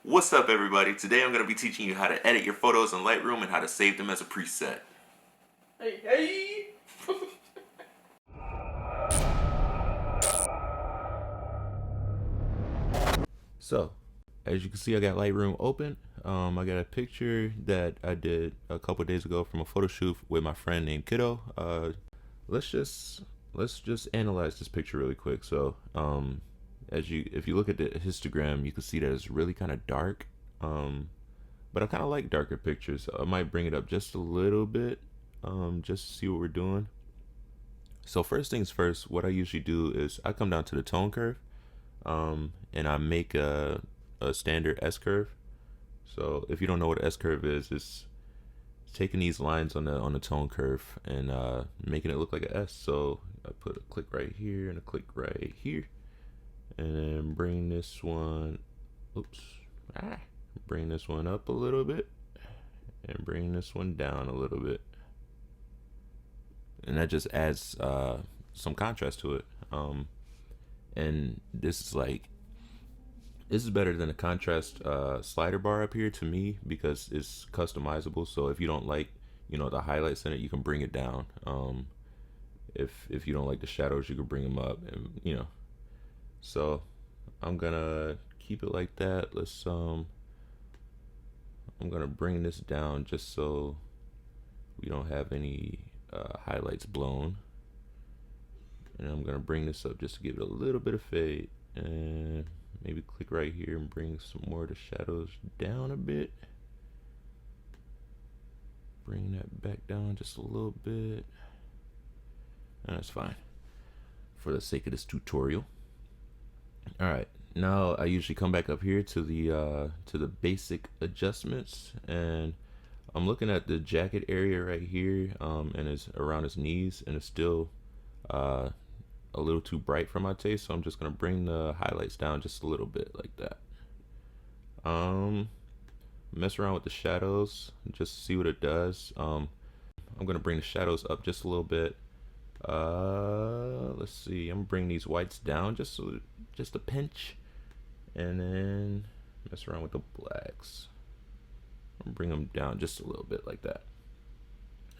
What's up, everybody? Today I'm going to be teaching you how to edit your photos in Lightroom and how to save them as a preset. Hey! So, as you can see, I got Lightroom open. I got a picture that I did a couple days ago from a photo shoot with my friend named Kiddo. Let's just analyze this picture really quick. So, if you look at the histogram, you can see that it's really kind of dark. But I kind of like darker pictures. So I might bring it up just a little bit, just to see what we're doing. So first things first, what I usually do is I come down to the tone curve, and I make a standard S curve. So if you don't know what S curve is, it's taking these lines on the tone curve and making it look like an S. So I put a click right here and a click right here, and then bring this one. Bring this one up a little bit, and bring this one down a little bit, and that just adds some contrast to it. And this is better than a contrast slider bar up here to me because it's customizable. So if you don't like the highlights in it, you can bring it down. If you don't like the shadows, you can bring them up, and so I'm gonna keep it like that. I'm gonna bring this down just so we don't have any highlights blown, and I'm gonna bring this up just to give it a little bit of fade, and maybe click right here and bring some more of the shadows down a bit. Bring that back down just a little bit, and that's fine for the sake of this tutorial. All right, now I usually come back up here to the basic adjustments, and I'm looking at the jacket area right here, and it's around his knees, and it's still a little too bright for my taste, so I'm just gonna bring the highlights down just a little bit like that. Mess around with the shadows just to see what it does. I'm gonna bring the shadows up just a little bit. Let's see, I'm gonna bring these whites down just a pinch, and then mess around with the blacks. I'm bring them down just a little bit like that.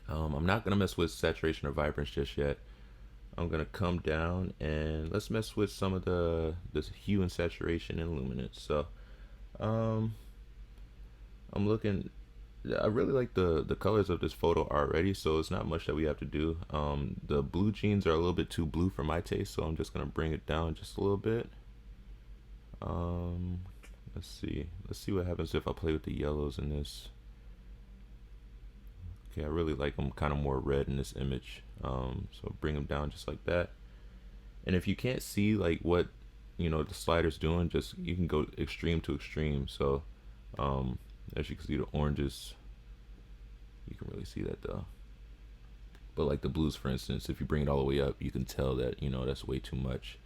I'm not gonna mess with saturation or vibrance just yet. I'm gonna come down and let's mess with some of this hue and saturation and luminance. So I'm looking. I really like the colors of this photo already, so it's not much that we have to do. The blue jeans are a little bit too blue for my taste, so I'm just gonna bring it down just a little bit. Let's see what happens if I play with the yellows in this. Okay, I really like them kind of more red in this image, so bring them down just like that. And if you can't see like what the slider's doing, just you can go extreme to extreme. So as you can see, the oranges, you can really see that though. But like the blues, for instance, if you bring it all the way up, you can tell that that's way too much.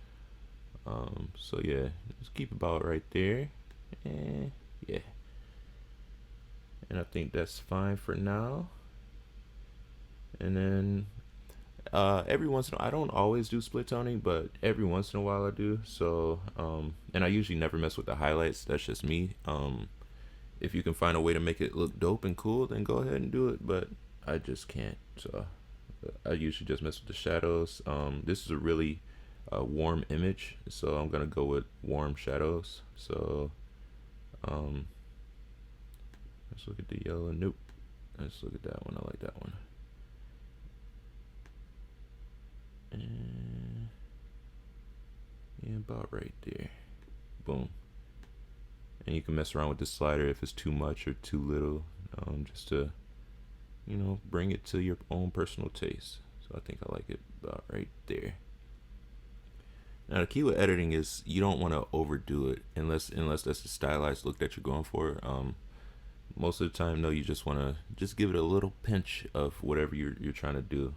So yeah, just keep about right there, and yeah, and I think that's fine for now. And then every once in a while, I don't always do split toning, but every once in a while I do. So and I usually never mess with the highlights. That's just me. If you can find a way to make it look dope and cool, then go ahead and do it, but I just can't. So I usually just mess with the shadows. This is a really warm image, so I'm gonna go with warm shadows. So let's look at the yellow. Nope, let's look at that one. I like that one. And yeah, about right there. Boom. And you can mess around with the slider if it's too much or too little, just to bring it to your own personal taste. So I think I like it about right there. Now the key with editing is you don't want to overdo it unless that's the stylized look that you're going for. Most of the time, no, you just want to just give it a little pinch of whatever you're trying to do.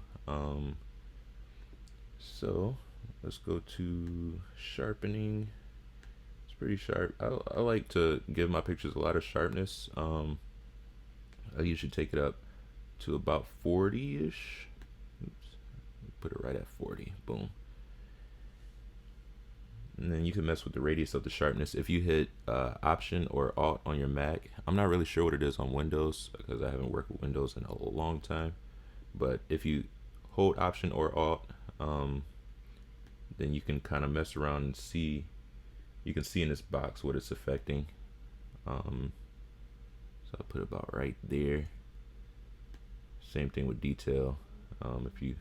So let's go to sharpening. It's pretty sharp. I like to give my pictures a lot of sharpness. I usually take it up to about 40-ish. Oops. Put it right at 40. Boom. And then you can mess with the radius of the sharpness if you hit Option or Alt on your Mac. I'm not really sure what it is on Windows because I haven't worked with Windows in a long time. But if you hold Option or Alt, then you can kind of mess around and see. You can see in this box what it's affecting. So I'll put it about right there. Same thing with detail. If you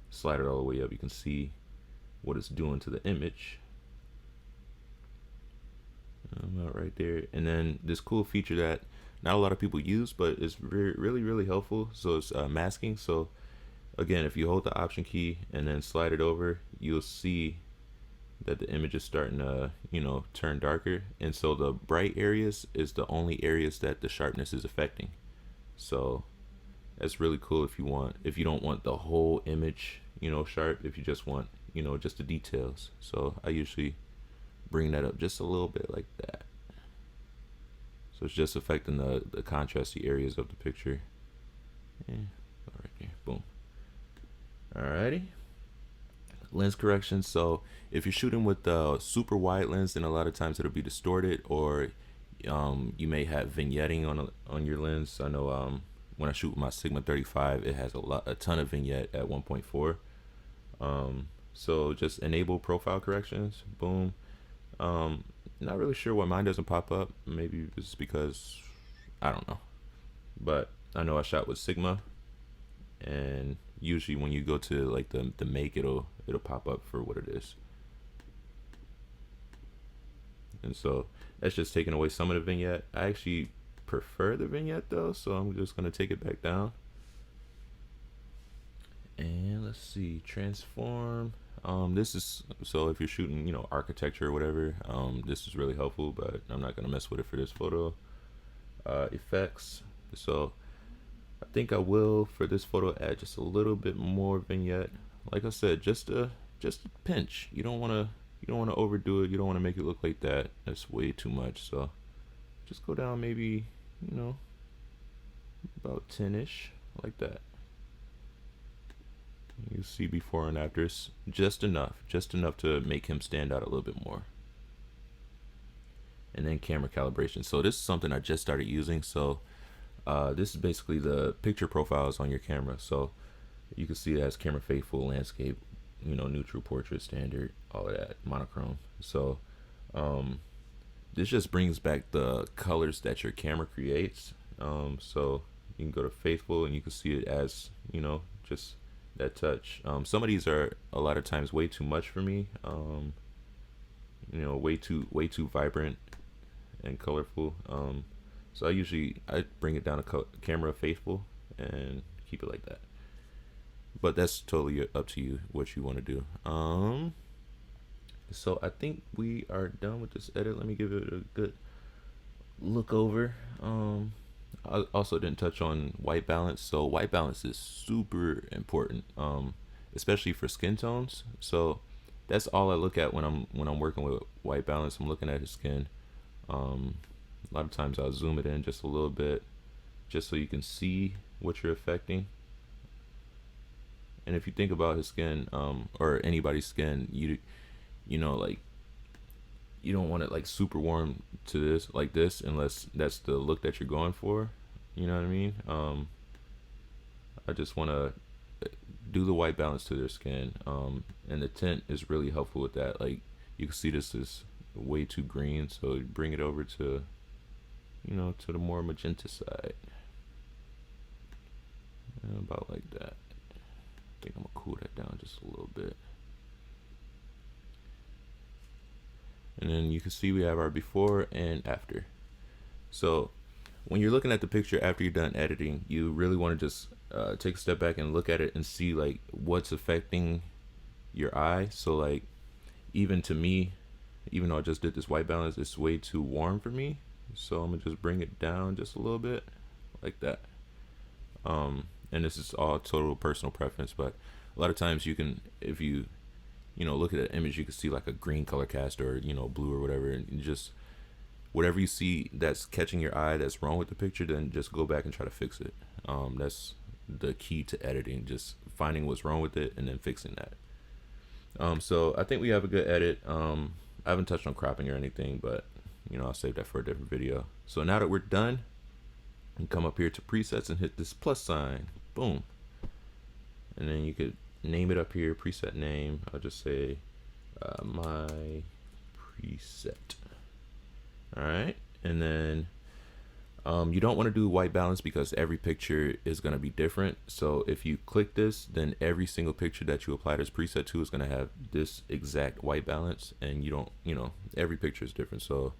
slide it all the way up, you can see what it's doing to the image. About right there. And then this cool feature that not a lot of people use, but it's really helpful. So it's masking. So again, if you hold the Option key and then slide it over, you'll see that the image is starting to, turn darker. And so the bright areas is the only areas that the sharpness is affecting. So that's really cool if you don't want the whole image, sharp, if you just want, just the details. So I usually bring that up just a little bit like that. So it's just affecting the contrasty areas of the picture. Yeah, right there, boom. Alrighty. Lens correction. So if you're shooting with the super wide lens, then a lot of times it'll be distorted, or you may have vignetting on your lens. I know when I shoot with my Sigma 35, it has a ton of vignette at 1.4. So just enable profile corrections. Boom. Not really sure why mine doesn't pop up. Maybe it's because I don't know, but I know I shot with Sigma, and usually when you go to like the make, it'll pop up for what it is. And so that's just taking away some of the vignette. I actually prefer the vignette though, so I'm just gonna take it back down. And let's see, transform. This is, so if you're shooting, architecture or whatever, this is really helpful, but I'm not gonna mess with it for this photo. Effects. So I think I will for this photo add just a little bit more vignette. Like I said, just a pinch. You don't wanna overdo it. You don't wanna make it look like that. That's way too much. So just go down maybe, about 10-ish, like that. You see before and afters, just enough to make him stand out a little bit more. And then camera calibration. So this is something I just started using. So this is basically the picture profiles on your camera. So you can see it has camera faithful, landscape, neutral, portrait, standard, all of that, monochrome. So this just brings back the colors that your camera creates. So you can go to faithful and you can see it as, just that touch. Some of these are a lot of times way too much for me. Way too vibrant and colorful. So I bring it down to camera faithful and keep it like that. But that's totally up to you what you want to do. So I think we are done with this edit. Let me give it a good look over. I also didn't touch on white balance. So white balance is super important, especially for skin tones. So that's all I look at when I'm working with white balance. I'm looking at his skin. A lot of times I'll zoom it in just a little bit, just so you can see what you're affecting. And if you think about his skin, or anybody's skin, you don't want it like super warm to this, like this, unless that's the look that you're going for. You know what I mean? I just want to do the white balance to their skin, and the tint is really helpful with that. Like you can see this is way too green, so bring it over to, to the more magenta side, about like that. I think I'm gonna cool that down just a little bit. And then you can see we have our before and after. So when you're looking at the picture after you're done editing, you really want to just take a step back and look at it and see like what's affecting your eye. So like, even to me, even though I just did this white balance, it's way too warm for me. So I'm gonna just bring it down just a little bit like that. And this is all total personal preference, but a lot of times you can, if you look at an image, you can see like a green color cast or blue or whatever, and you just, whatever you see that's catching your eye that's wrong with the picture, then just go back and try to fix it. That's the key to editing, just finding what's wrong with it and then fixing that. So I think we have a good edit. I haven't touched on cropping or anything, but I'll save that for a different video. So now that we're done, you come up here to presets and hit this plus sign. Boom. And then you could name it up here, preset name. I'll just say my preset. All right. And then you don't want to do white balance because every picture is going to be different. So if you click this, then every single picture that you apply this preset to is going to have this exact white balance, and you don't, every picture is different. So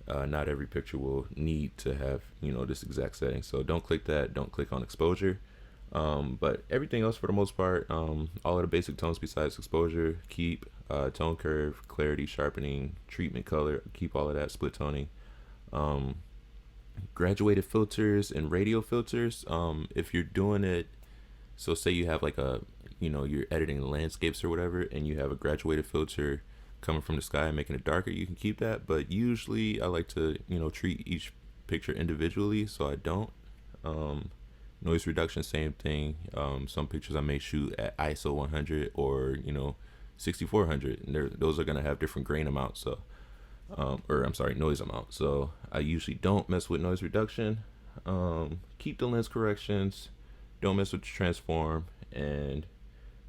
not every picture will need to have, this exact setting. So don't click that. Don't click on exposure. But everything else for the most part, all of the basic tones besides exposure, keep tone curve, clarity, sharpening, treatment color, keep all of that, split toning. Graduated filters and radial filters, if you're doing it, so say you have like you're editing landscapes or whatever, and you have a graduated filter coming from the sky and making it darker, you can keep that. But usually I like to treat each picture individually, so I don't. Noise reduction, same thing. Some pictures I may shoot at ISO 100 or 6400, and those are gonna have different grain amounts. So or I'm sorry, noise amount. So I usually don't mess with noise reduction. Keep the lens corrections, don't mess with the transform, and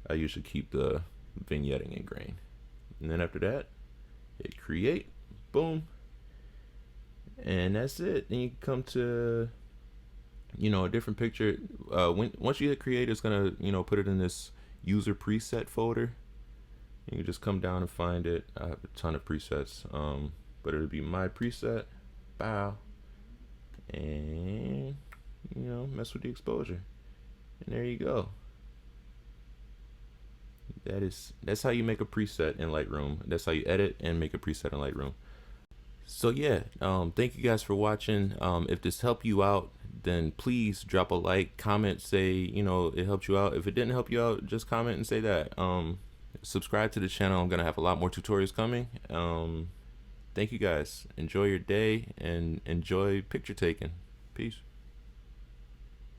I usually keep the vignetting and grain. And then after that, hit create, boom, and that's it. Then you come to a different picture. Once you hit create, it's gonna put it in this user preset folder. You can just come down and find it. I have a ton of presets, but it'll be my preset, bow, and mess with the exposure, and there you go. That's how you make a preset in Lightroom. That's how you edit and make a preset in Lightroom. So yeah, thank you guys for watching. If this helped you out, then please drop a like, comment, say it helped you out. If it didn't help you out, just comment and say that. Subscribe to the channel. I'm gonna have a lot more tutorials coming. Thank you guys. Enjoy your day and enjoy picture taking. Peace.